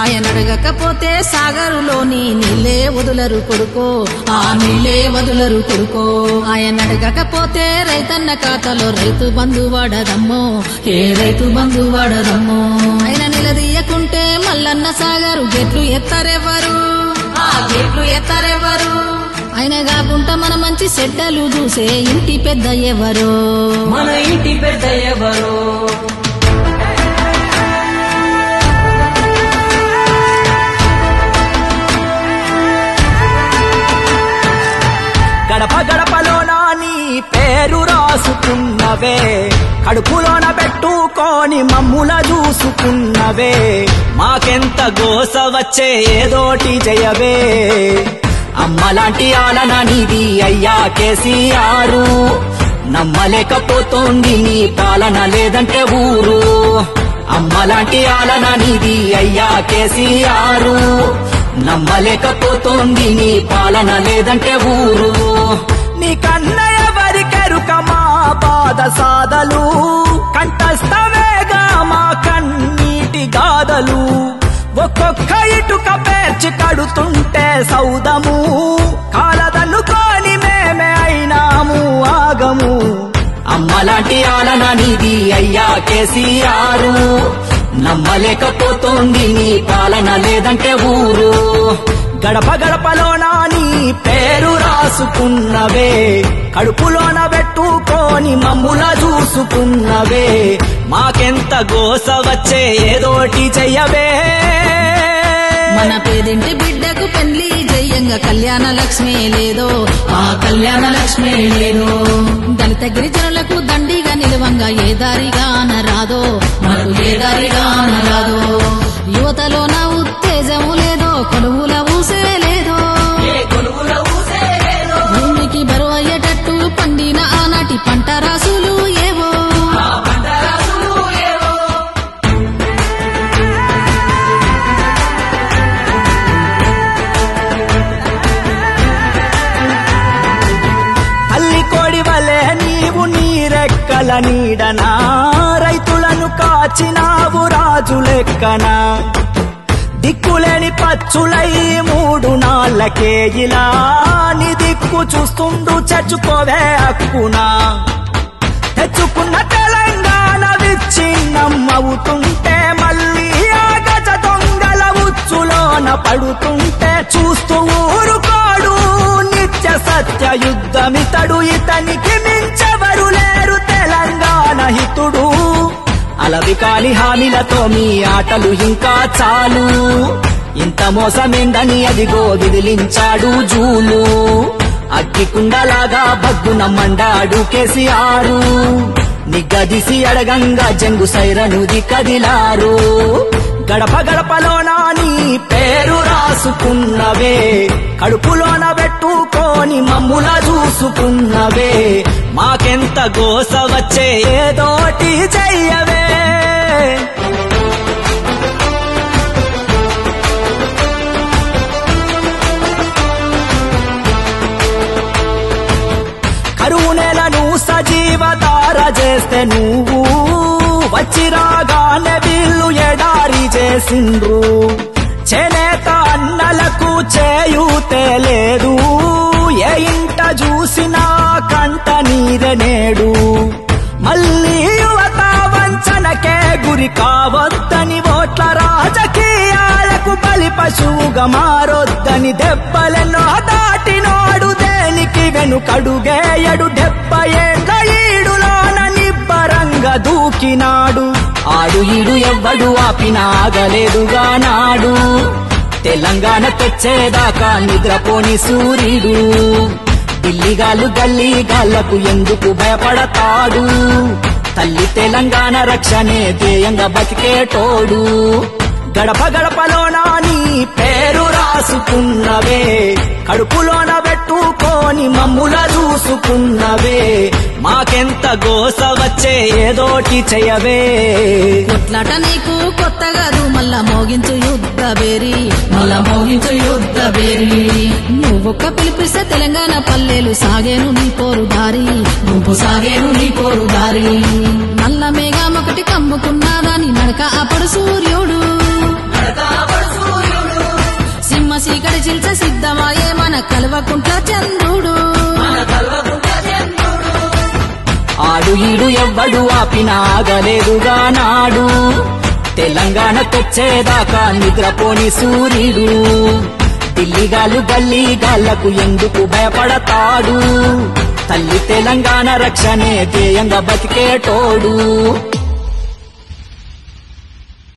ఆయనడగకపోతే సాగరులోని నీళ్ళే వదులరు కొడుకో, ఆ నీళ్ళే వదులరు కొడుకో. ఆయనడగకపోతే రైతన్న ఖాతాలో రైతు బంధు వాడదమ్మో, ఏ రైతు బంధు వాడదమ్మో. ఆయన నిలదీయకుంటే మల్లన్న సాగరు గెట్లు ఎత్తారెవ్వరు, ఆ గెట్లు ఎత్తారెవ్వరు. ఆయన కాకుండా మన మంచి చెడ్డలు చూసే ఇంటి పెద్ద ఎవరో, మన ఇంటి పెద్ద ఎవరో. గడప గడపలోన నీ పేరు రాసుకున్నవే, కడుపులోన పెట్టుకొని మమ్ముల చూసుకున్నవే. మాకెంత గోస వచ్చే ఏదోటి జయవే. అమ్మలాంటి ఆలన నీది అయ్యా కేసీఆర్, నమ్మలేకపోతోంది నీ పాలన లేదంటే ఊరు. అమ్మలాంటి ఆలన నీది అయ్యా కేసీఆర్, నమ్మలేకపోతోంది నీ పాలన లేదంటే ఊరు. నీ కన్న ఎవరికెరుక మా బాధ సాధలు, కంఠస్థవేగా మా కన్నీటి గాథలు. ఒక్కొక్క ఇటుక పేర్చి కడుతుంటే సౌదము, కాలదన్నుకొని మేమే అయినాము ఆగము. అమ్మలాంటి ఆలన నీది అయ్యా కేసీఆర్, నమ్మలేకపోతోంది నీ పాలన లేదంటే ఊరు. గడప గడపలోన నీ పేరు రాసుకున్నవే, కడుపులోన పెట్టుకొని మమ్ముల చూసుకున్నవే. మాకెంత గోస వచ్చే ఏదోటి చెయ్యవే. మన పేదింటి బిడ్డకు పెళ్లి జయ్యంగా కళ్యాణ లక్ష్మి లేదో, ఆ కళ్యాణ లక్ష్మి లేదో. దళిత గిరిజనులకు దండిగా నిలవంగా ఏ దారిగా అనరాదో, మనకు ఏ దారిగా అనరాదో. యువతలో నా ఉత్తేజము లేదో, కొలువుల ఊసే లేదో, భూమికి బరువు అయ్యేటట్టు పండిన ఆనాటి పంట రాసులు ఏవో. రెక్కల నీడనా రైతులను కాచినావు రాజు లెక్కనా. దిక్కులేని పచ్చులై 3 నాళ్ళకే ఇలా నీ దిక్కు చూస్తుండు చచ్చుకోవే హక్కునా. తెచ్చుకున్న తెలంగాణ విచ్ఛిన్నమవుతుంటే మళ్ళీ ఆ గజ దొంగల ఉచ్చులోన పడుతుంటే చూస్తూ ఊరుకోడు నిత్య సత్య యుద్ధమితడు. ఇతనికి మించెవరు లేరు తెలంగాణ హితుడు. అలవి కాని హామీలతో మీ ఆటలు ఇంకా చాలు, ఇంత మోసమేందని అదిగో విదిలించాడు జూలు. అగ్గికుండలాగా బగ్గున మండాడు కేసీఆర్, నిగ్గదిసి అడగంగా జంగు సైరనుది కదిలారు. గడప గడపలోన నీ పేరు రాసుకున్నవే, కడుపులోన పెట్టుకొని మమ్ముల చూసుకున్నవే. మాకెంత గోస వచ్చే ఏదోటి చెయ్యవే. కరువు నెలను సజీవధార చేస్తే నువ్వు, వచ్చి రాగానే వీళ్ళు ఎడారి చేసిండ్రు. చేనేత అన్నలకు చేయూతే లేదు, ఏ ఇంట చూసినా కంట నీరే నేడు. మళ్ళీ యువత వంచనకే గురి కావద్దని, ఓట్ల రాజకీయాలకు బలి పశువుగా మారొద్దని. దెబ్బలెన్నో దాటినోడు దేనికి వెనుకడుగేయడు. 70 ఏళ్ల ఈడులోన నిబ్బరంగా దూకినాడు. ఆడు ఈడు ఎవ్వడు ఆపినా ఆగలేదుగా నాడు. తెలంగాణ తెచ్చేదాకా నిద్రపోని సూర్యుడు. ఢిల్లీగాళ్ళు గల్లీగాళ్లకు ఎందుకు భయపడతాడు. తల్లి తెలంగాణ రక్షణే ధ్యేయంగా బతికేటోడు. గడప గడపలోన నీ పేరు రాసుకున్నవే, కడుపులోన పెట్టుకొని మమ్ముల చూసుకున్నవే. మాకెంత గోస వచ్చే ఏదోటి చెయ్యవే. కొట్లాట నీకు కొత్త కాదు, మళ్ళా మోగించు యుద్ధ బేరి, మళ్ళా మోగించు యుద్ధ బేరి. నువ్వొక్క పిలిపిస్తే తెలంగాణ పల్లెలు సాగేను నీ పోరు దారి, నువ్వు సాగేను నీ పోరు దారి. నల్ల మేఘం ఒకటి కమ్ముకున్నాదని నడక అప్పుడు సూర్యుడు, నడక అప్పుడు కల్వకుంట్ల చంద్రుడు ఆడు ఈడు ఎవ్వడు ఆపినాగలేదుగా నాడు తెలంగాణ తెచ్చేదాకా నిద్రపోని సూర్యుడు ఢిల్లీగాళ్ళు గల్లీగాళ్లకు ఎందుకు భయపడతాడు తల్లి తెలంగాణ రక్షణే ధ్యేయంగా బతికేటోడు